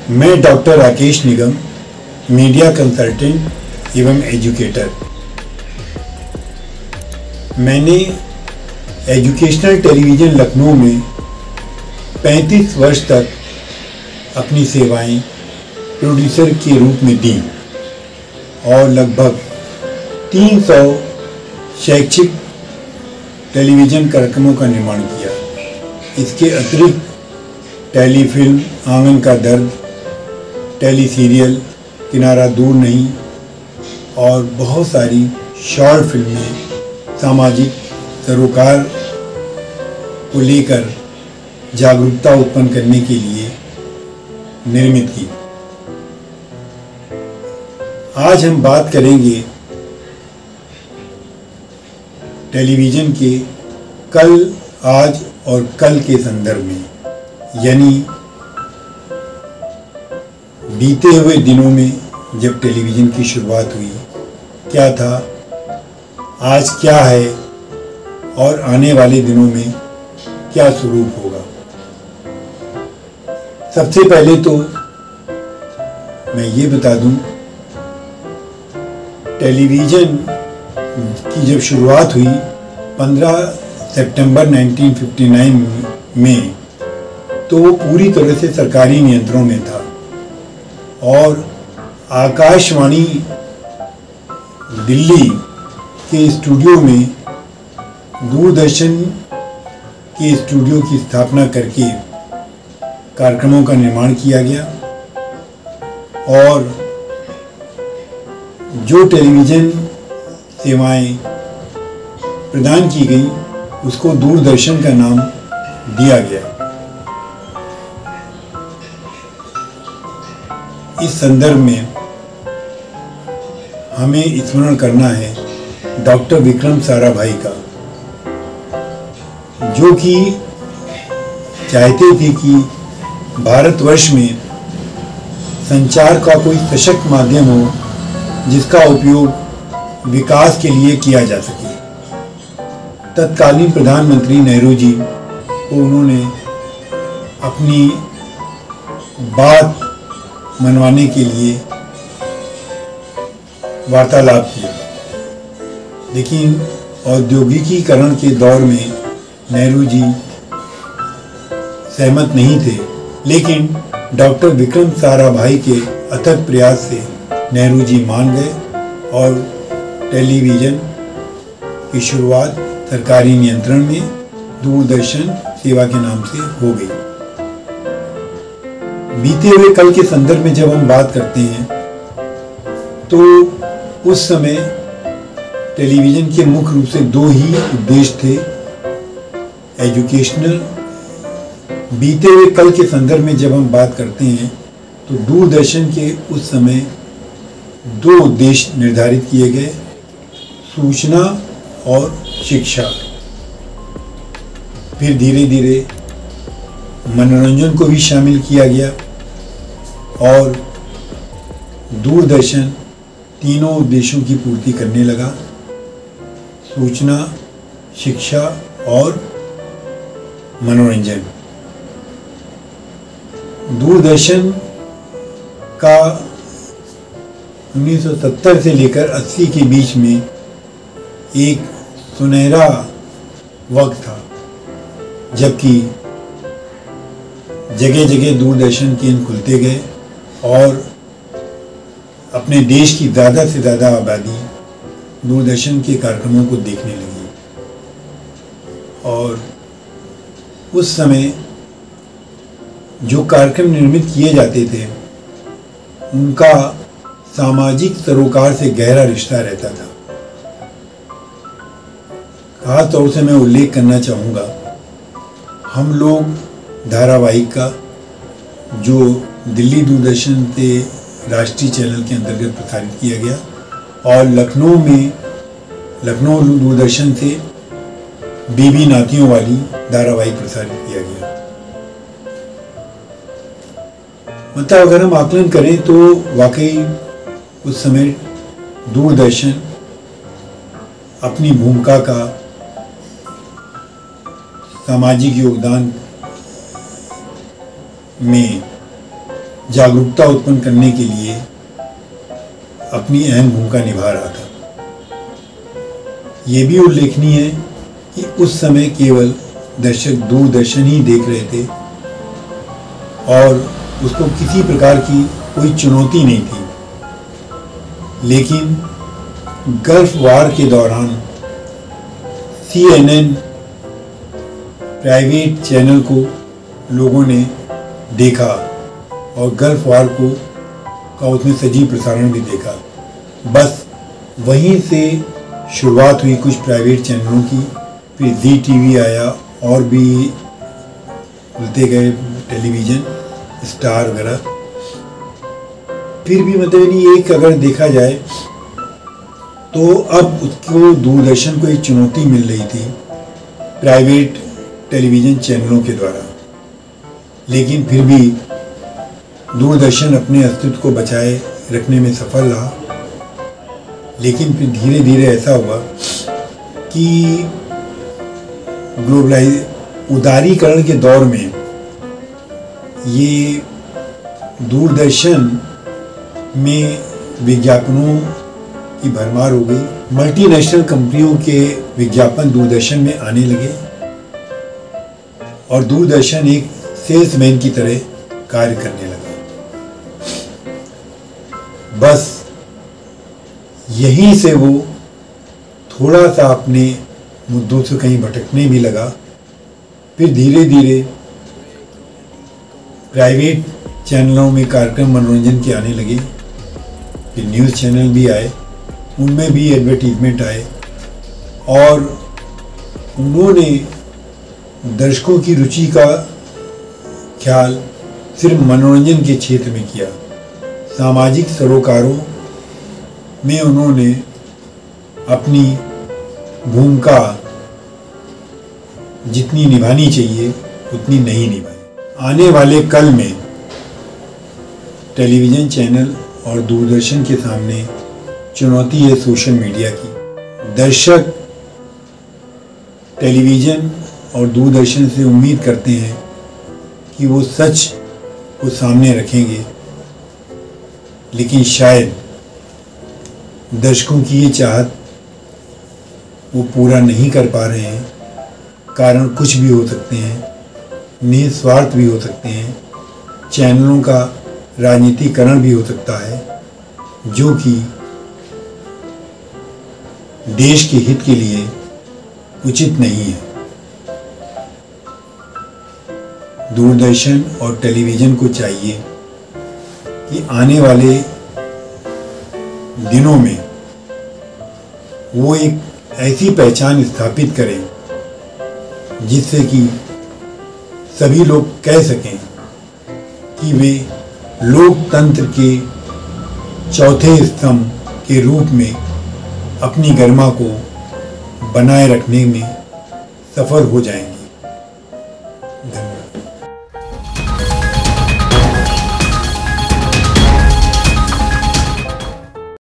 मैं डॉक्टर राकेश निगम, media consultant एवं educator. मैंने एजुकेशनल टेलीविज़न लखनऊ में 35 वर्ष तक अपनी सेवाएं प्रोड्यूसर के रूप में दी और लगभग 300 शैक्षिक टेलीविज़न कार्यक्रमों का निर्माण किया। इसके अतिरिक्त टेलीफिल्म आंगन का दर्द, टेली सीरियल किनारा दूर नहीं और बहुत सारी शॉर्ट फिल्में सामाजिक सरोकार को लेकर जागरूकता उत्पन्न करने के लिए निर्मित की। आज हम बात करेंगे टेलीविज़न के कल, आज और कल के संदर्भ में, यानी बीते हुए दिनों में जब टेलीविज़न की शुरुआत हुई क्या था, आज क्या है और आने वाले दिनों में क्या स्वरूप होगा। सबसे पहले तो मैं ये बता दूं, टेलीविज़न की जब शुरुआत हुई 15 सितंबर 1959 में, तो वो पूरी तरह से सरकारी नियंत्रण में था और आकाशवाणी दिल्ली के स्टूडियो में दूरदर्शन के स्टूडियो की स्थापना करके कार्यक्रमों का निर्माण किया गया और जो टेलीविज़न सेवाएं प्रदान की गई उसको दूरदर्शन का नाम दिया गया। इस संदर्भ में हमें स्मरण करना है डॉक्टर विक्रम साराभाई का, जो कि चाहते थे कि भारतवर्ष में संचार का कोई सशक्त माध्यम हो जिसका उपयोग विकास के लिए किया जा सके। तत्कालीन प्रधानमंत्री नेहरू जी को उन्होंने अपनी बात मनवाने के लिए वार्तालाप किया, लेकिन औद्योगिकीकरण के दौर में नेहरू जी सहमत नहीं थे। लेकिन डॉक्टर विक्रम साराभाई के अथक प्रयास से नेहरू जी मान गए और टेलीविज़न की शुरुआत सरकारी नियंत्रण में दूरदर्शन सेवा के नाम से हो गई। बीते हुए कल के संदर्भ में जब हम बात करते हैं तो उस समय टेलीविज़न के मुख्य रूप से दो ही उद्देश्य थे, एजुकेशनल। बीते हुए कल के संदर्भ में जब हम बात करते हैं तो दूरदर्शन के उस समय दो उद्देश्य निर्धारित किए गए, सूचना और शिक्षा। फिर धीरे धीरे मनोरंजन को भी शामिल किया गया और दूरदर्शन तीनों उद्देश्यों की पूर्ति करने लगा, सूचना, शिक्षा और मनोरंजन। दूरदर्शन का 1970 से लेकर 80 के बीच में एक सुनहरा वक्त था, जबकि जगह जगह दूरदर्शन केंद्र खुलते गए और अपने देश की ज़्यादा से ज़्यादा आबादी दूरदर्शन के कार्यक्रमों को देखने लगी। और उस समय जो कार्यक्रम निर्मित किए जाते थे उनका सामाजिक सरोकार से गहरा रिश्ता रहता था। खास तौर से मैं उल्लेख करना चाहूँगा, हम लोग धारावाहिक का जो दिल्ली दूरदर्शन से राष्ट्रीय चैनल के अंतर्गत प्रसारित किया गया और लखनऊ दूरदर्शन से बीबी नातियों वाली धारावाहिक प्रसारित किया गया। मतलब अगर हम आकलन करें तो वाकई उस समय दूरदर्शन अपनी भूमिका का सामाजिक योगदान में जागरूकता उत्पन्न करने के लिए अपनी अहम भूमिका निभा रहा था। ये भी उल्लेखनीय है कि उस समय केवल दर्शक दूरदर्शन ही देख रहे थे और उसको किसी प्रकार की कोई चुनौती नहीं थी। लेकिन गल्फ वार के दौरान CNN प्राइवेट चैनल को लोगों ने देखा और गल्फ वार का उसमें सजीव प्रसारण भी देखा। बस वहीं से शुरुआत हुई कुछ प्राइवेट चैनलों की, फिर ZTV आया और भी खुलते गए टेलीविज़न, स्टार वगैरह। फिर भी मतलब नहीं, एक अगर देखा जाए तो अब उसको दूरदर्शन को एक चुनौती मिल रही थी प्राइवेट टेलीविज़न चैनलों के द्वारा। लेकिन फिर भी दूरदर्शन अपने अस्तित्व को बचाए रखने में सफल रहा। लेकिन फिर धीरे धीरे ऐसा हुआ कि उदारीकरण के दौर में ये दूरदर्शन में विज्ञापनों की भरमार हो गई। मल्टीनेशनल कंपनियों के विज्ञापन दूरदर्शन में आने लगे और दूरदर्शन एक सेल्समैन की तरह कार्य करने लगा। बस यहीं से वो थोड़ा सा अपने मुद्दों से कहीं भटकने भी लगा। फिर धीरे धीरे प्राइवेट चैनलों में कार्यक्रम मनोरंजन के आने लगे। फिर न्यूज़ चैनल भी आए, उनमें भी एडवर्टीजमेंट आए और उन्होंने दर्शकों की रुचि का ख्याल सिर्फ मनोरंजन के क्षेत्र में किया। सामाजिक सरोकारों में उन्होंने अपनी भूमिका जितनी निभानी चाहिए उतनी नहीं निभाई। आने वाले कल में टेलीविज़न चैनल और दूरदर्शन के सामने चुनौती है सोशल मीडिया की। दर्शक टेलीविज़न और दूरदर्शन से उम्मीद करते हैं कि वो सच को सामने रखेंगे, लेकिन शायद दर्शकों की ये चाहत वो पूरा नहीं कर पा रहे हैं। कारण कुछ भी हो सकते हैं, निस्वार्थ भी हो सकते हैं, चैनलों का राजनीतिकरण भी हो सकता है, जो कि देश के हित के लिए उचित नहीं है। दूरदर्शन और टेलीविज़न को चाहिए कि आने वाले दिनों में वो एक ऐसी पहचान स्थापित करें जिससे कि सभी लोग कह सकें कि वे लोकतंत्र के चौथे स्तंभ के रूप में अपनी गरिमा को बनाए रखने में सफल हो जाएंगे।